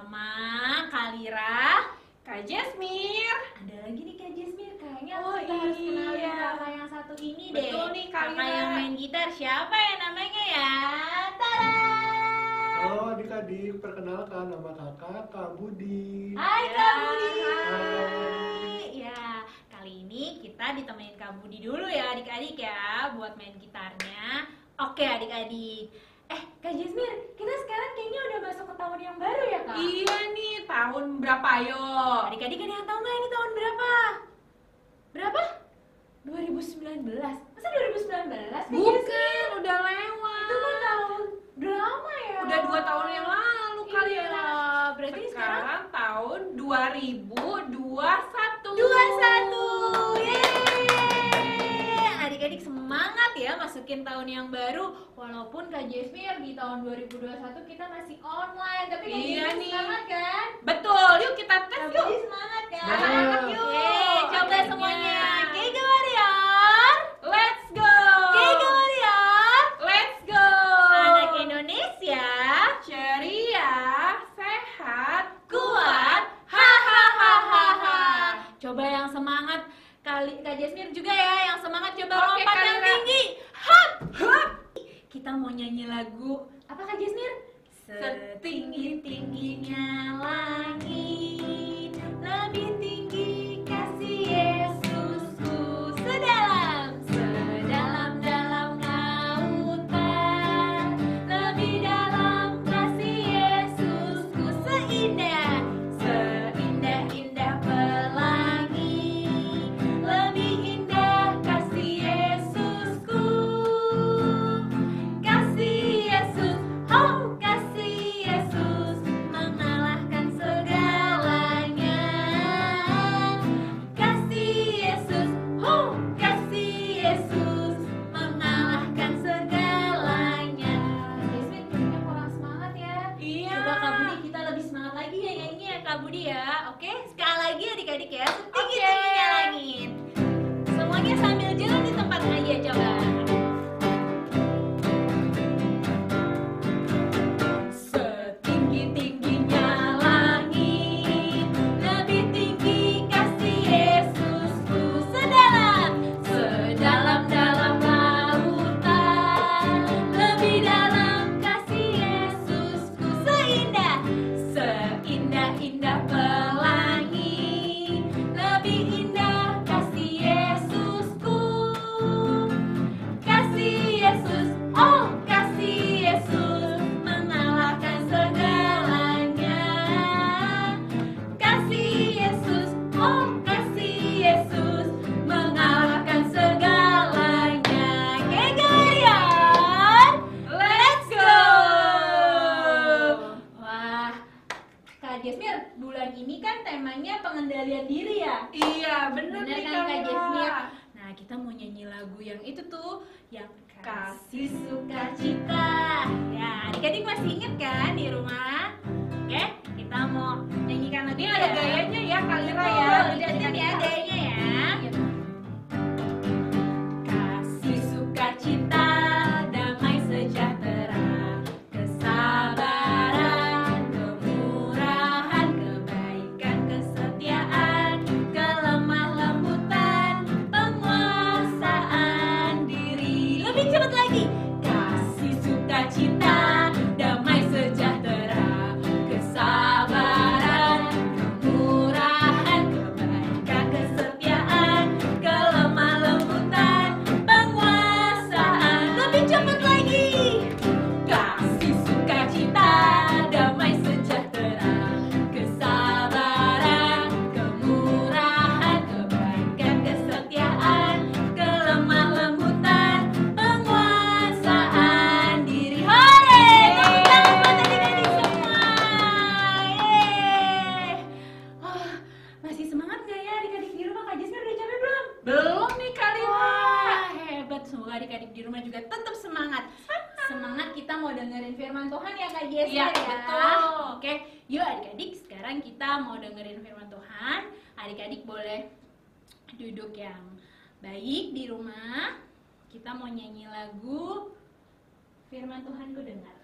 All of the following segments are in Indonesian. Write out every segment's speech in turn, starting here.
sama Kak Lira, Kak Jasmir. ada lagi nih Kak Jasmir. Kayaknya Oh, kita harus kenalin iya. kakak yang satu ini deh. Betul nih, Kak Kakak Lira. yang main gitar, siapa ya namanya ya? Tada! Halo adik-adik, perkenalkan nama kakak Kak Budi. Hai Ya, Kak Budi. hai. Ya, kali ini kita ditemenin Kak Budi dulu ya adik-adik ya buat main gitarnya. Oke adik-adik. Kak Jasmir, kita sekarang kayaknya udah masuk ke tahun yang baru ya Kak? Iya nih, tahun berapa yo? Adik-adik ada yang tahu nggak ini tahun berapa? Berapa? 2019. Masa 2019? Kak Bukan, Jasmir? udah lewat. Itu kan tahun udah lama ya? Udah 2 tahun yang lalu kali Iya, ya. berarti sekarang Sekarang tahun 2021. 21. Yeay! Adik-adik semangat ya masukin tahun yang baru. Walaupun Kak Jasmir di tahun 2021 kita masih online, tapi Kak Iya Jasmir nih. semangat kan? Betul, yuk kita tes Kak yuk. Budi semangat kan? Semangat, yuk. Yeay, coba Adik-adiknya. semuanya. Kega Warrior. Let's go. Kega Warrior. Let's go. Anak Indonesia. Ceria, sehat, Kuat. Hahaha. Coba yang semangat Kak Jasmir juga ya, yang semangat coba Oke, lompat Kak yang Lira. tinggi. Hap, hap. Kita mau nyanyi lagu apa Kak Jasmir? Setinggi-tingginya langit, lebih tinggi kasih Yesusku. Sedalam-dalam lautan, lebih dalam kasih Yesusku. Seindah-indah pelangi, lebih indah kasih Yesusku. Kasih Yesus, oh kasih Yesus, mengalahkan segalanya. Kasih Yesus, oh kasih Yesus, mengalahkan segalanya. Jasmine kayaknya kurang semangat ya. Iya. Coba Kak Budi kita lebih semangat lagi ya nyanyinya ya Kak Budi ya. Oke, sekali lagi adik-adik ya. Setinggi-tingginya langit. Semuanya sambil jalan di tempat aja coba. Setinggi-tingginya langit, lebih tinggi kasih Yesusku. Sedalam-dalam lautan, lebih dalam kasih Yesusku. Seindah-indah pelangi, lebih indah kasih Yesusku. Kasih Yesus, oh kasih Yesus, mengalahkan segalanya. Kasih Yesus, oh kasih Yesus, mengalahkan segalanya. Kegayan, let's go! Wah, Kak Jasmir, bulan ini kan temanya pengendalian diri ya? Iya, bener Bener nih kan Kak Kak Lira. Jasmir? Nah, kita mau nyanyi lagu yang itu tuh, yang kasih sukacita. Ya, adik-adik masih inget kan di rumah? Oke, kita mau nyanyikan lagu Ini ada gayanya ya Kak Lira ya. Lihatin ya gayanya ya. Kasih sukacita, damai sejahtera, kesabaran, kemurahan, kebaikan, kesetiaan, kelemah lembutan, penguasaan diri. Lebih cepat lagi. Kasih sukacita, damai sejahtera, kesabaran, kemurahan, kebaikan, kesetiaan, kelemah lembutan, penguasaan. Lebih cepat lagi. Kasih sukacita, damai sejahtera, kesabaran, kemurahan, kebaikan, kesetiaan, kelemah lembutan, penguasaan diri. Hore! Tepuk tangan buat adik-adik semua. Yeay. Wah, masih semangat nggak ya adik-adik di rumah? Kak Jasmine udah capek belum? Belum nih Kak Lira. Wah, hebat. Semoga adik-adik di rumah juga tetap semangat. Semangat kita mau dengerin firman Tuhan ya Kak Jasmine Iya, ya. betul. Oke, yuk adik-adik sekarang kita mau dengerin firman Tuhan. Adik-adik boleh duduk yang baik di rumah. Kita mau nyanyi lagu Firman Tuhan ku dengar.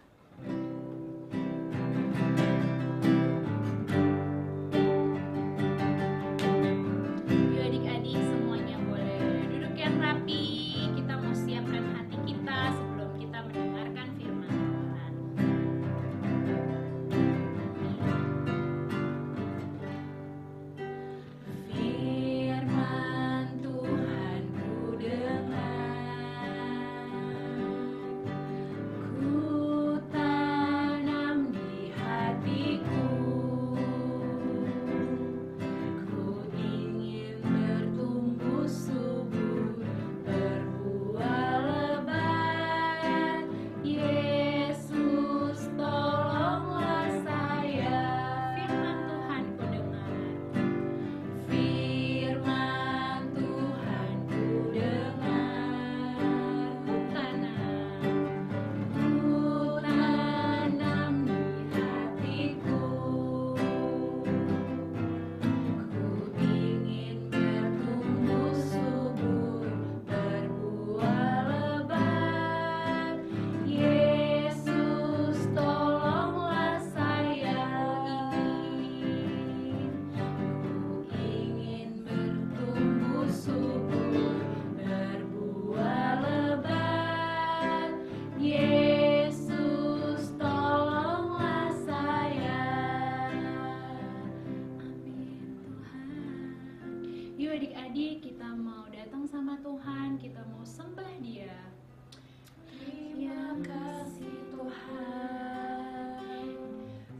adik-adik kita mau datang sama Tuhan, kita mau sembah Dia. Terima kasih Tuhan.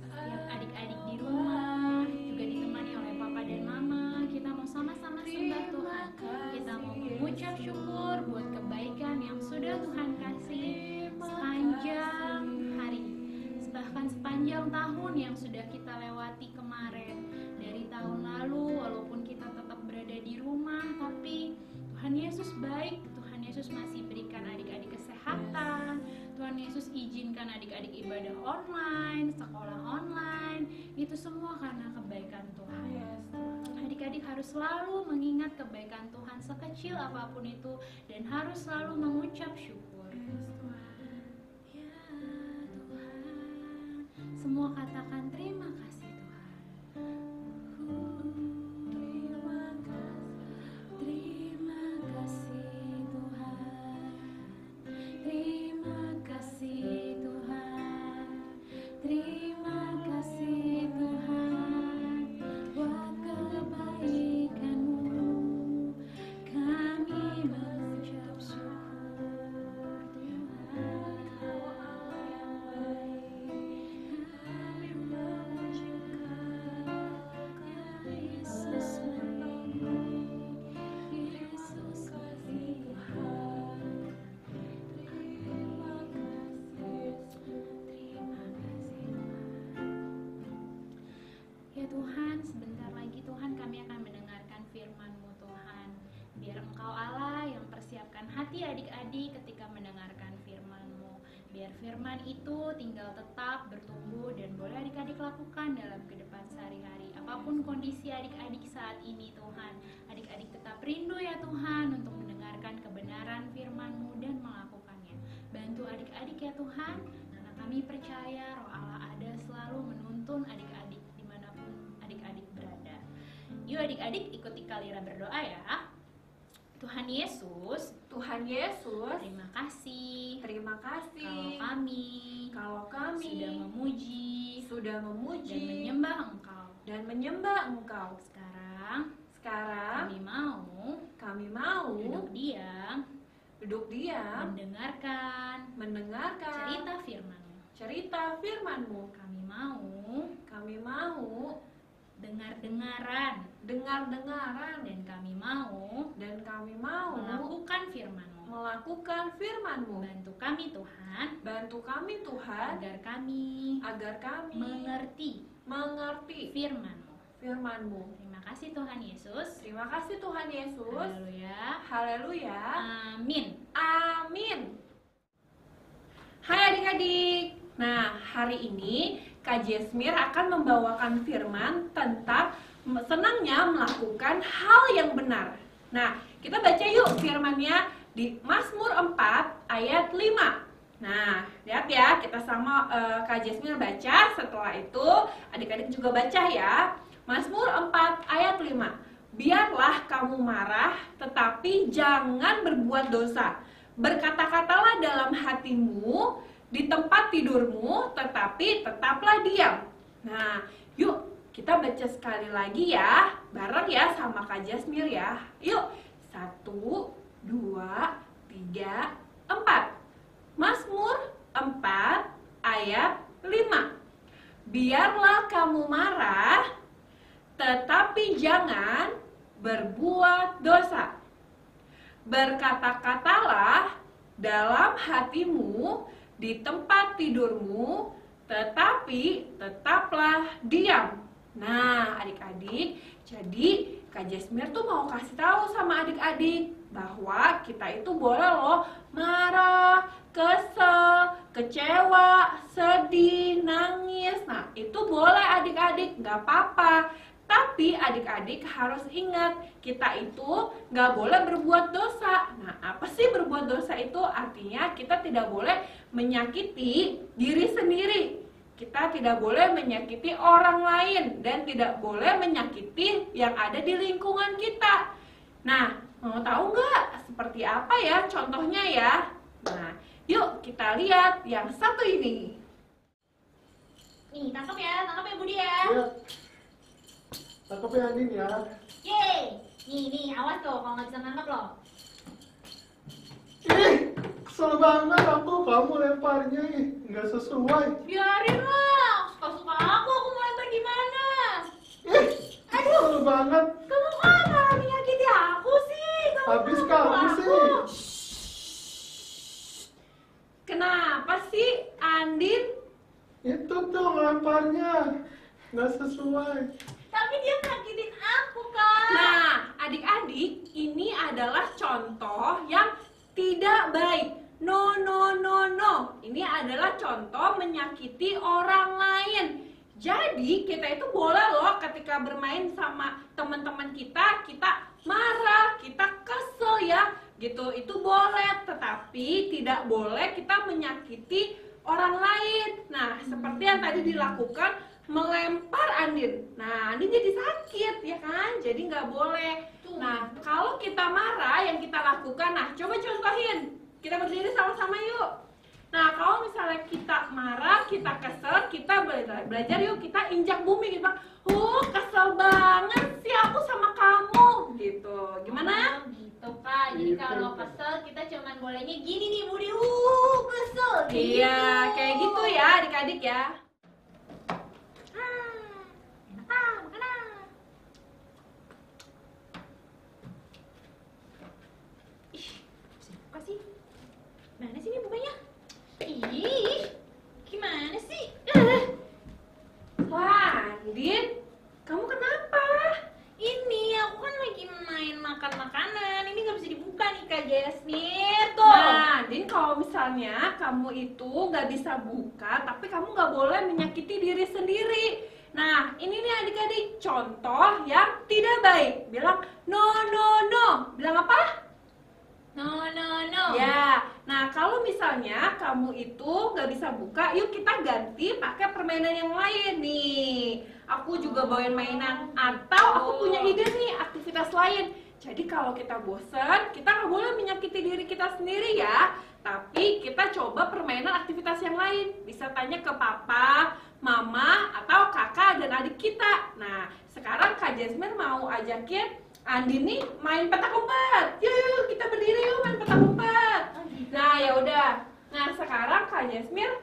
Setiap adik-adik di rumah juga ditemani oleh Papa dan Mama, kita mau sama-sama sembah Tuhan. Kita mau mengucap syukur buat kebaikan yang sudah Tuhan kasih sepanjang hari, bahkan sepanjang tahun yang sudah kita lewati kemarin. Dari tahun lalu, walaupun kita tetap berada di rumah, tapi Tuhan Yesus baik. Tuhan Yesus masih berikan adik-adik kesehatan. Tuhan Yesus izinkan adik-adik ibadah online, sekolah online. Itu semua karena kebaikan Tuhan. Adik-adik harus selalu mengingat kebaikan Tuhan sekecil apapun itu, dan harus selalu mengucap syukur. Ya Tuhan, semua katakan terima kasih Tuhan. Terima kasih Tuhan. Terima kasih Tuhan. Terima kasih Tuhan buat kebaikan-Mu. Kami mengucap syukur Tuhan. Kau Allah yang baik. Kami mengucapkan Yesus baik. Yesus kasih Tuhan. Terima kasih. Terima kasih Tuhan. Ya Tuhan, sebentar lagi Tuhan kami akan mendengarkan firman-Mu Tuhan. Biar Engkau Allah yang persiapkan hati adik-adik ketika mendengarkan firman-Mu. Biar firman itu tinggal tetap bertumbuh dan boleh adik-adik lakukan dalam kehidupan sehari-hari. Apapun kondisi adik-adik saat ini Tuhan, adik-adik tetap rindu ya Tuhan untuk mendengarkan kebenaran firman-Mu dan melakukannya. Bantu adik-adik ya Tuhan, karena kami percaya Roh Allah ada selalu menuntun adik-adik dimanapun adik-adik berada. Yuk adik-adik ikuti Kalira berdoa ya. Tuhan Yesus, Tuhan Yesus, terima kasih terima kasih kalau kalau kami kami sudah memuji dan sudah memuji menyembah Engkau. dan menyembah Engkau. Sekarang Sekarang kami mau duduk duduk diam mendengarkan cerita firman-Mu. cerita firman-Mu. Kami mau dengar-dengaran Dengar-dengaran dan kami mau melakukan firman-Mu. Bantu kami Tuhan, Bantu kami Tuhan agar kami mengerti firman-Mu. firman-Mu. Terima kasih Tuhan Yesus. Terima kasih Tuhan Yesus. Haleluya. Haleluya. Amin. Amin. Hai adik-adik. Nah, hari ini Kak Jasmir akan membawakan firman tentang senangnya melakukan hal yang benar. Nah, kita baca yuk firmannya di Mazmur 4 ayat 5. Nah, lihat ya, kita sama Kak Jasmir baca, setelah itu adik-adik juga baca ya. Mazmur 4 ayat 5. Biarlah kamu marah, tetapi jangan berbuat dosa. Berkata-katalah dalam hatimu, di tempat tidurmu, tetapi tetaplah diam. Nah, yuk kita baca sekali lagi ya, bareng ya sama Kak Jasmir ya. Yuk, 1, 2, 3, 4. Mazmur 4 ayat 5. Biarlah kamu marah, tetapi jangan berbuat dosa. Berkata-katalah dalam hatimu, di tempat tidurmu, tetapi tetaplah diam. Nah, adik-adik, jadi Kak Jasmir tuh mau kasih tahu sama adik-adik bahwa kita itu boleh loh marah, kesel, kecewa, sedih, nangis. Nah, itu boleh adik-adik, gak apa-apa. Tapi adik-adik harus ingat, kita itu nggak boleh berbuat dosa. Nah, apa sih berbuat dosa itu? Artinya kita tidak boleh menyakiti diri sendiri. Kita tidak boleh menyakiti orang lain dan tidak boleh menyakiti yang ada di lingkungan kita. Nah, mau tahu nggak seperti apa ya contohnya ya? Nah, yuk kita lihat yang satu ini. Nih, tangkap ya Budi ya. Ya. Tangkap ya Anin ya. Yeay. Nih, awas tuh kalau nggak bisa nangkep loh. Ih, kesel banget kamu lemparnya, nggak sesuai. Biarin lah, suka-suka aku mau lempar gimana? Ih, kesel banget. Kamu kok malah menyakiti aku sih? Kamu Habis mau kamu pukul sih. aku. Kenapa sih Andin? Itu tuh lemparnya nggak sesuai. Tapi dia nyakitin aku, Kak. Nah, adik-adik, ini adalah contoh yang tidak baik. No, no, no, no. Ini adalah contoh menyakiti orang lain. Jadi, kita itu boleh loh ketika bermain sama teman-teman kita marah, kita kesel ya. Gitu, itu boleh. Tetapi tidak boleh kita menyakiti orang lain. Nah, seperti yang tadi dilakukan, melempar Andin. Nah, Andin jadi sakit ya kan? Jadi nggak boleh. Nah, kalau kita marah yang kita lakukan, nah coba contohin. Kita berdiri sama-sama yuk. Nah, kalau misalnya kita marah, kita kesel, kita belajar yuk, kita injak bumi gitu. Kesel banget sih aku sama kamu gitu. Gimana? Oh, gitu, Kak. Jadi Gitu. kalau kesel kita cuman bolehnya gini nih, Budi. Kesel. Iya, kayak gitu ya adik-adik ya. Apa sih? Mana sih ini bukanya? Ih, gimana sih? Wah, Andin, kamu kenapa? Ini aku kan lagi main makan makanan. Ini nggak bisa dibuka nih, Kak Jasmine. Tuh. Nah, Andin, kalau misalnya kamu itu nggak bisa buka, tapi kamu nggak boleh menyakiti diri sendiri. Nah, ini nih adik-adik, contoh yang tidak baik. Bilang no, no, no. Bilang apa? No, no, no. Ya, nah kalau misalnya kamu itu nggak bisa buka, yuk kita ganti pakai permainan yang lain nih. Aku juga bawain mainan, atau aku punya ide nih aktivitas lain. Jadi kalau kita bosen, kita nggak boleh menyakiti diri kita sendiri ya. Tapi kita coba permainan aktivitas yang lain. Bisa tanya ke papa, mama, atau kakak dan adik kita. Nah, sekarang Kak Jasmine mau ajakin Andi nih main petak umpet. Yuk, kita berdiri yuk main petak umpet. Nah, ya udah. Nah, sekarang Kak Jasmine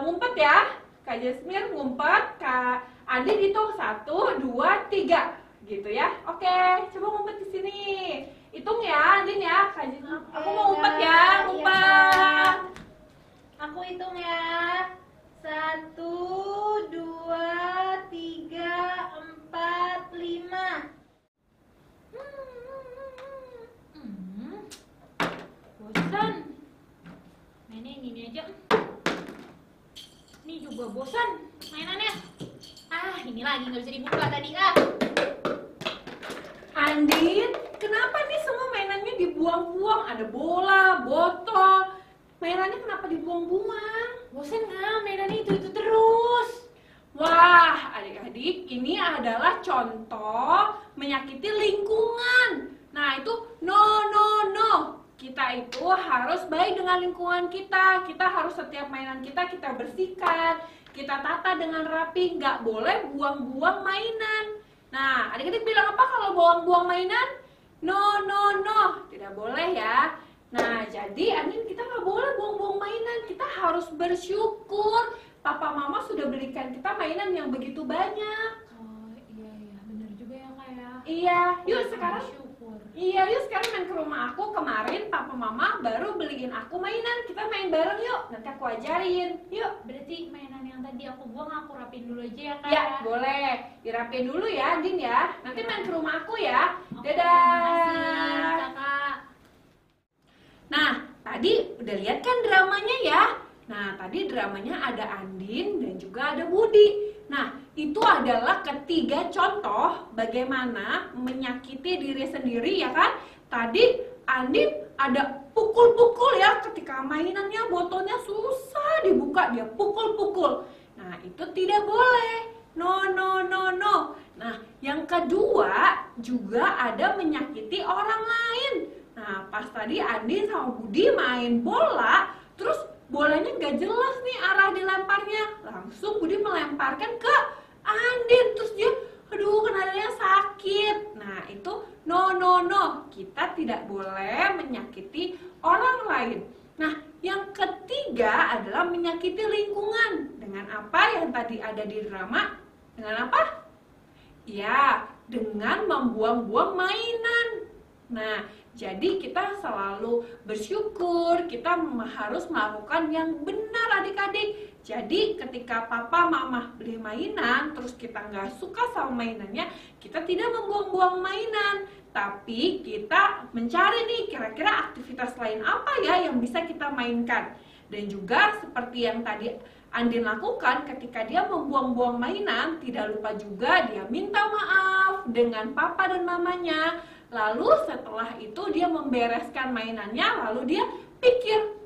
ngumpet ya. Kak Jasmine ngumpet, Kak Andi hitung 1, 2, 3 gitu ya. Oke, coba ngumpet di sini. Hitung ya, Andin ya. Kak Jasmine, aku mau ngumpet ya, ngumpet. Aku hitung ya. 1, 2, 3, 4, 5. Bosan. Mainnya yang ini aja. Ini juga bosan mainannya. Ini lagi nggak bisa dibuka tadi. Andin, kenapa nih semua mainannya dibuang-buang? Ada bola, botol. Mainannya kenapa dibuang-buang? Bosan nggak mainannya itu terus? Wah, adik-adik, ini adalah contoh menyakiti lingkungan. Nah, itu no, no, no. Kita itu harus baik dengan lingkungan kita. Kita harus setiap mainan kita bersihkan. Kita tata dengan rapi. Nggak boleh buang-buang mainan. Nah, adik-adik bilang apa kalau buang-buang mainan? No, no, no. Tidak boleh ya. Nah, jadi Andin, kita nggak boleh buang-buang mainan. Kita harus bersyukur. Papa mama sudah belikan kita mainan yang begitu banyak. Oh iya benar juga ya Kak ya. Iya, yuk sekarang. Syukur. Iya, yuk sekarang main ke rumah aku. Kemarin papa mama baru beliin aku mainan. Kita main bareng yuk. Nanti aku ajarin. Yuk. Berarti mainan yang tadi aku buang aku rapin dulu aja ya Kak. Ya, boleh. Dirapiin dulu ya, Din ya. Nanti main ke rumah aku ya. Oke, Dadah. makasih Kakak. Nah, tadi udah lihat kan dramanya ya? Nah, tadi dramanya ada Andin dan juga ada Budi. Nah, itu adalah ketiga contoh bagaimana menyakiti diri sendiri ya kan? Tadi Andin ada pukul-pukul ya ketika mainannya botolnya susah dibuka, dia pukul-pukul. Nah, itu tidak boleh. No, no, no, no. Nah, yang kedua juga ada menyakiti orang lain. Nah, pas tadi Andin sama Budi main bola, terus bolanya gak jelas nih arah dilemparnya. Langsung Budi melemparkan ke Andin, terus dia aduh kenanya sakit. Nah, itu No, no, no. Kita tidak boleh menyakiti orang lain. Nah, yang ketiga adalah menyakiti lingkungan. Dengan apa yang tadi ada di drama? Dengan apa? Ya, dengan membuang-buang mainan. Nah, jadi kita selalu bersyukur, kita harus melakukan yang benar adik-adik. Jadi ketika papa mama beli mainan, terus kita nggak suka sama mainannya, kita tidak membuang-buang mainan. Tapi kita mencari nih kira-kira aktivitas lain apa ya yang bisa kita mainkan. Dan juga seperti yang tadi Andin lakukan ketika dia membuang-buang mainan, tidak lupa juga dia minta maaf dengan papa dan mamanya. Lalu setelah itu dia membereskan mainannya, lalu dia pikir,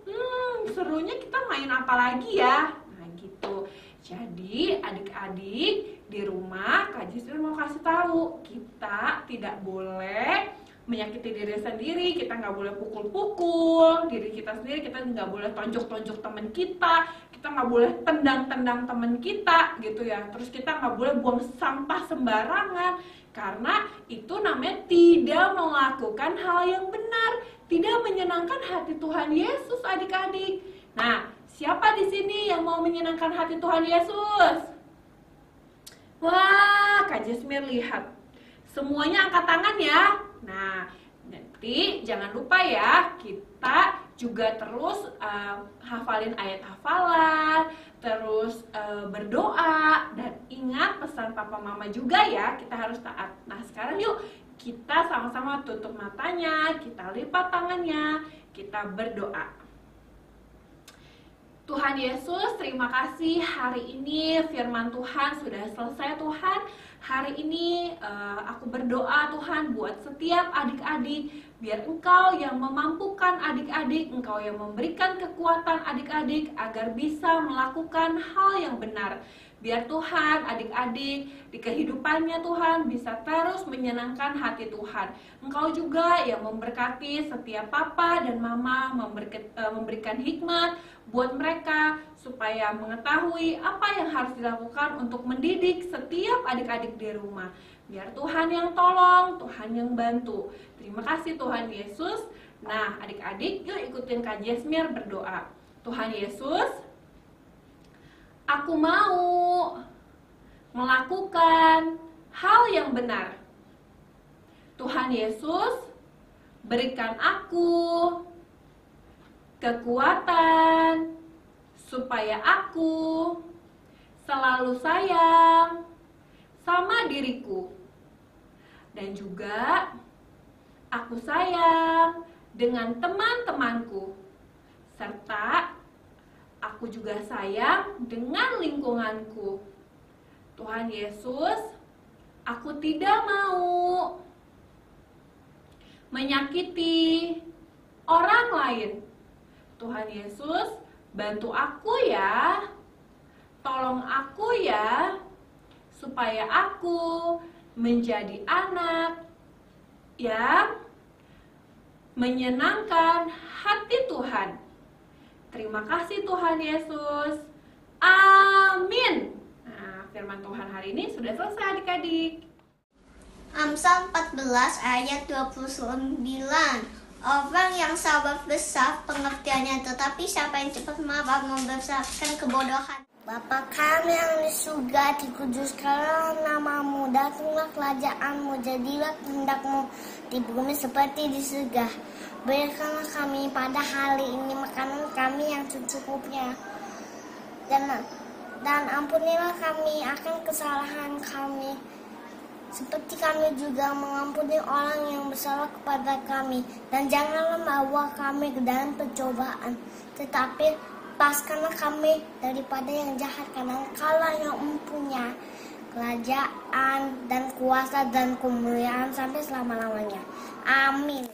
serunya kita main apa lagi ya? Nah gitu. Jadi adik-adik di rumah Kak Jisri mau kasih tahu, kita tidak boleh menyakiti diri sendiri, kita nggak boleh pukul-pukul diri kita sendiri, kita nggak boleh tonjok-tonjok teman kita nggak boleh tendang-tendang teman kita gitu ya. Terus kita nggak boleh buang sampah sembarangan, karena itu namanya tidak melakukan hal yang benar, tidak menyenangkan hati Tuhan Yesus adik-adik. Nah, siapa di sini yang mau menyenangkan hati Tuhan Yesus? Wah, Kak Jasmine lihat. Semuanya angkat tangan ya. Nah, nanti jangan lupa ya, kita juga terus hafalin ayat hafalan, terus berdoa, dan ingat pesan papa mama juga ya, kita harus taat. Nah, sekarang yuk kita sama-sama tutup matanya, kita lipat tangannya, kita berdoa. Tuhan Yesus, terima kasih hari ini firman Tuhan sudah selesai Tuhan. Hari ini aku berdoa Tuhan buat setiap adik-adik, biar Engkau yang memampukan adik-adik, Engkau yang memberikan kekuatan adik-adik agar bisa melakukan hal yang benar. Biar Tuhan adik-adik di kehidupannya Tuhan bisa terus menyenangkan hati Tuhan. Engkau juga yang memberkati setiap papa dan mama, memberikan hikmat buat mereka supaya mengetahui apa yang harus dilakukan untuk mendidik setiap adik-adik di rumah. Biar Tuhan yang tolong, Tuhan yang bantu. Terima kasih Tuhan Yesus. Nah adik-adik yuk ikutin Kak Jasmine berdoa. Tuhan Yesus, aku mau melakukan hal yang benar. Tuhan Yesus, berikan aku kekuatan supaya aku selalu sayang sama diriku. Dan juga aku sayang dengan teman-temanku. Serta aku juga sayang dengan lingkunganku. Tuhan Yesus, aku tidak mau menyakiti orang lain. Tuhan Yesus, bantu aku ya. Tolong aku ya, supaya aku menjadi anak yang menyenangkan hati Tuhan. Terima kasih Tuhan Yesus. Amin. Nah, firman Tuhan hari ini sudah selesai adik-adik. Amsal 14 ayat 29. Orang yang sabar besar pengertiannya, tetapi siapa yang cepat marah membesarkan kebodohan. Bapa kami yang di surga, dikuduskanlah namamu, datanglah kerajaanmu, jadilah kehendakmu di bumi seperti di surga. Berikanlah kami pada hari ini makanan kami yang secukupnya, dan ampunilah kami akan kesalahan kami, seperti kami juga mengampuni orang yang bersalah kepada kami. Dan janganlah membawa kami ke dalam pencobaan, tetapi lepaskanlah kami daripada yang jahat, karena Engkaulah yang mempunyai kerajaan dan kuasa dan kemuliaan sampai selama-lamanya. Amin.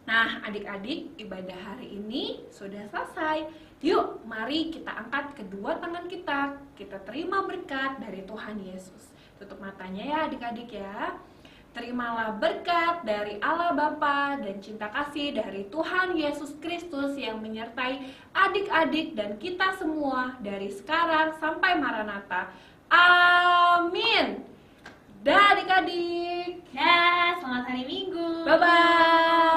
Nah adik-adik, ibadah hari ini sudah selesai. Yuk mari kita angkat kedua tangan kita, kita terima berkat dari Tuhan Yesus. Tutup matanya ya adik-adik ya. Terimalah berkat dari Allah Bapa dan cinta kasih dari Tuhan Yesus Kristus yang menyertai adik-adik dan kita semua dari sekarang sampai Maranatha. Amin. Dah adik-adik. Dah, selamat hari Minggu. Bye-bye.